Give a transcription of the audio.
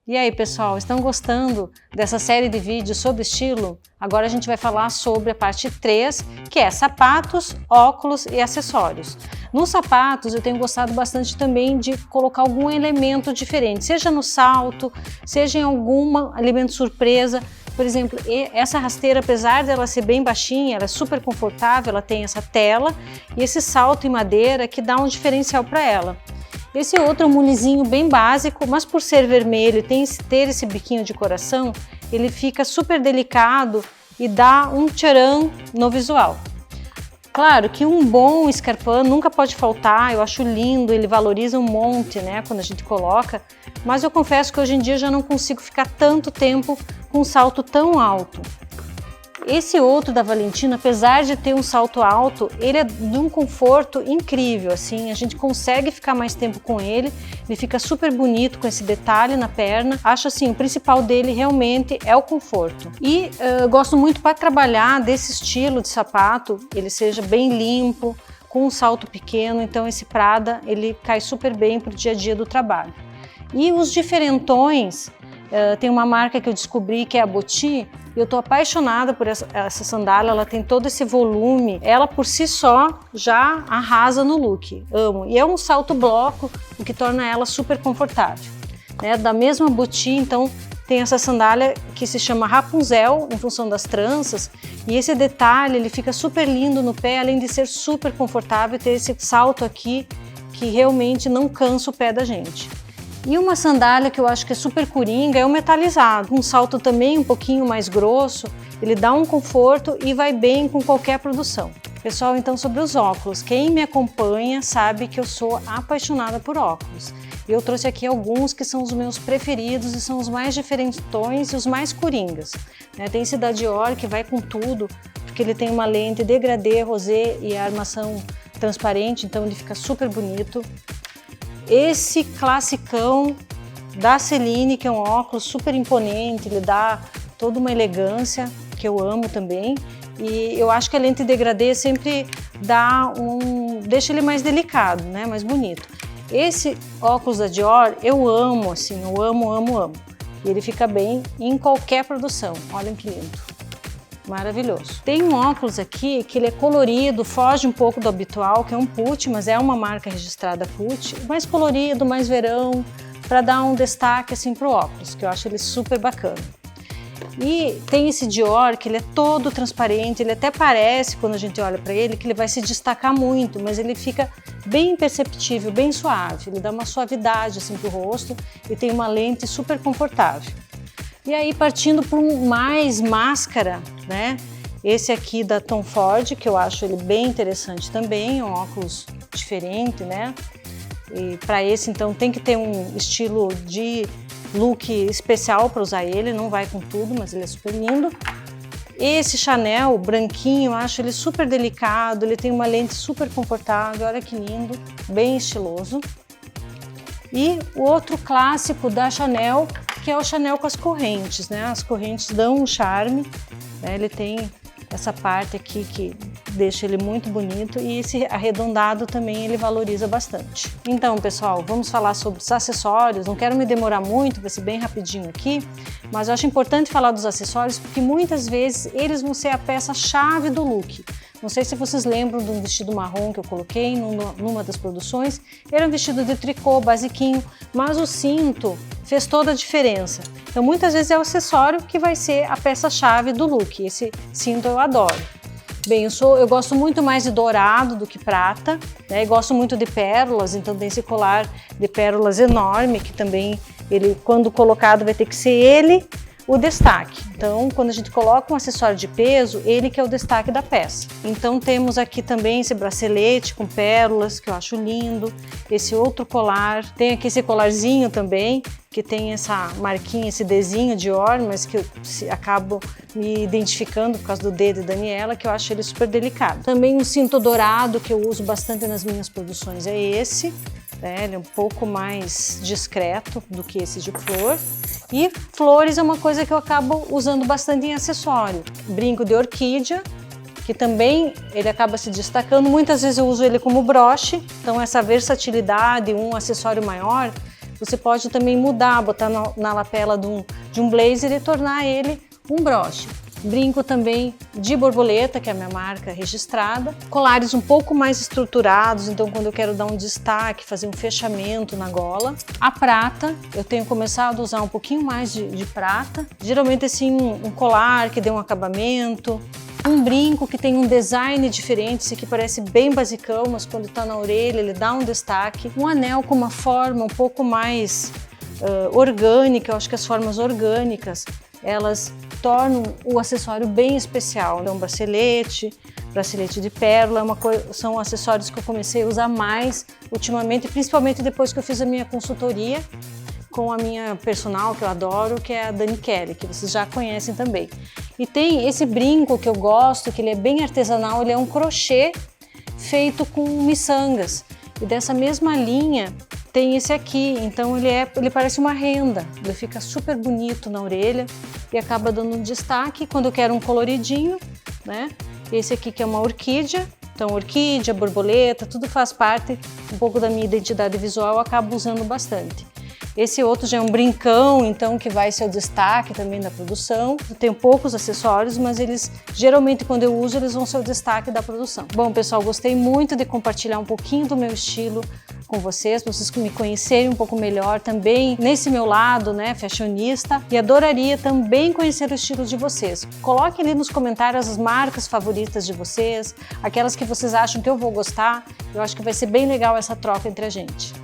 E aí, pessoal, estão gostando dessa série de vídeos sobre estilo? Agora a gente vai falar sobre a parte 3, que é sapatos, óculos e acessórios. Nos sapatos eu tenho gostado bastante também de colocar algum elemento diferente, seja no salto, seja em algum elemento surpresa. Por exemplo, essa rasteira, apesar dela ser bem baixinha, ela é super confortável, ela tem essa tela e esse salto em madeira que dá um diferencial para ela. Esse outro é um mulezinho bem básico, mas por ser vermelho e ter esse biquinho de coração, ele fica super delicado e dá um tcharam no visual. Claro que um bom escarpão nunca pode faltar, eu acho lindo, ele valoriza um monte, né, quando a gente coloca, mas eu confesso que hoje em dia já não consigo ficar tanto tempo com um salto tão alto. Esse outro da Valentino, apesar de ter um salto alto, ele é de um conforto incrível, assim, a gente consegue ficar mais tempo com ele, ele fica super bonito com esse detalhe na perna. Acho assim, o principal dele realmente é o conforto. E eu gosto muito para trabalhar desse estilo de sapato, ele seja bem limpo, com um salto pequeno, então esse Prada, ele cai super bem para o dia a dia do trabalho. E os diferentões, tem uma marca que eu descobri que é a Boti, e eu tô apaixonada por essa sandália, ela tem todo esse volume, ela por si só já arrasa no look, amo. E é um salto bloco, o que torna ela super confortável. Né? Da mesma Boti, então, tem essa sandália que se chama Rapunzel, em função das tranças, e esse detalhe, ele fica super lindo no pé, além de ser super confortável, ter esse salto aqui, que realmente não cansa o pé da gente. E uma sandália que eu acho que é super coringa é o metalizado, um salto também um pouquinho mais grosso, ele dá um conforto e vai bem com qualquer produção. Pessoal, então sobre os óculos, quem me acompanha sabe que eu sou apaixonada por óculos. E eu trouxe aqui alguns que são os meus preferidos e são os mais diferentões e os mais coringas. Tem esse da Dior que vai com tudo, porque ele tem uma lente degradê, rosé e a armação transparente, então ele fica super bonito. Esse classicão da Celine, que é um óculos super imponente, ele dá toda uma elegância, que eu amo também. E eu acho que a lente degradê sempre deixa ele mais delicado, né? Mais bonito. Esse óculos da Dior, eu amo, assim, eu amo, amo, amo. E ele fica bem em qualquer produção, olhem que lindo. Maravilhoso. Tem um óculos aqui que ele é colorido, foge um pouco do habitual, que é um Pucci, mas é uma marca registrada Pucci, mais colorido, mais verão, para dar um destaque assim pro óculos, que eu acho ele super bacana. E tem esse Dior que ele é todo transparente, ele até parece, quando a gente olha para ele, que ele vai se destacar muito, mas ele fica bem imperceptível, bem suave, ele dá uma suavidade assim pro rosto e tem uma lente super confortável. E aí, partindo para um mais máscara, né? Esse aqui da Tom Ford, que eu acho ele bem interessante também, é um óculos diferente, né? E para esse, então, tem que ter um estilo de look especial para usar ele, não vai com tudo, mas ele é super lindo. Esse Chanel branquinho, eu acho ele super delicado, ele tem uma lente super confortável, olha que lindo, bem estiloso. E o outro clássico da Chanel, que é o Chanel com as correntes, né? As correntes dão um charme, né? Ele tem essa parte aqui que deixa ele muito bonito e esse arredondado também ele valoriza bastante. Então, pessoal, vamos falar sobre os acessórios. Não quero me demorar muito, vai ser bem rapidinho aqui, mas eu acho importante falar dos acessórios porque muitas vezes eles vão ser a peça-chave do look. Não sei se vocês lembram de um vestido marrom que eu coloquei numa das produções. Era um vestido de tricô, basiquinho, mas o cinto fez toda a diferença. Então, muitas vezes é o acessório que vai ser a peça-chave do look. Esse cinto eu adoro. Bem, eu gosto muito mais de dourado do que prata, né? E gosto muito de pérolas, então tem esse colar de pérolas enorme, que também, ele, quando colocado, vai ter que ser ele o destaque. Então, quando a gente coloca um acessório de peso, ele que é o destaque da peça. Então, temos aqui também esse bracelete com pérolas, que eu acho lindo. Esse outro colar, tem aqui esse colarzinho também, que tem essa marquinha, esse desenho Dior, mas que eu acabo me identificando por causa do D de Daniela, que eu acho ele super delicado. Também um cinto dourado, que eu uso bastante nas minhas produções, é esse. Ele é um pouco mais discreto do que esse de flor. E flores é uma coisa que eu acabo usando bastante em acessório. Brinco de orquídea, que também ele acaba se destacando. Muitas vezes eu uso ele como broche, então essa versatilidade, um acessório maior, você pode também mudar, botar na lapela de um blazer e tornar ele um broche. Brinco também de borboleta, que é a minha marca registrada. Colares um pouco mais estruturados, então quando eu quero dar um destaque, fazer um fechamento na gola. A prata, eu tenho começado a usar um pouquinho mais de prata. Geralmente assim, um colar que dê um acabamento. Um brinco que tem um design diferente, esse aqui parece bem basicão, mas quando está na orelha ele dá um destaque. Um anel com uma forma um pouco mais orgânica, eu acho que as formas orgânicas, elas tornam o acessório bem especial. Então, bracelete de pérola, são acessórios que eu comecei a usar mais ultimamente, principalmente depois que eu fiz a minha consultoria com a minha personal, que eu adoro, que é a Dani Kelly, que vocês já conhecem também. E tem esse brinco que eu gosto, que ele é bem artesanal, ele é um crochê feito com miçangas. E dessa mesma linha tem esse aqui, então ele parece uma renda, ele fica super bonito na orelha e acaba dando um destaque quando eu quero um coloridinho, né? Esse aqui que é uma orquídea, então orquídea, borboleta, tudo faz parte um pouco da minha identidade visual, eu acabo usando bastante. Esse outro já é um brincão, então, que vai ser o destaque também da produção. Eu tenho poucos acessórios, mas eles, geralmente, quando eu uso, eles vão ser o destaque da produção. Bom, pessoal, gostei muito de compartilhar um pouquinho do meu estilo com vocês, para vocês me conhecerem um pouco melhor também nesse meu lado, né, fashionista, e adoraria também conhecer o estilo de vocês. Coloquem ali nos comentários as marcas favoritas de vocês, aquelas que vocês acham que eu vou gostar. Eu acho que vai ser bem legal essa troca entre a gente.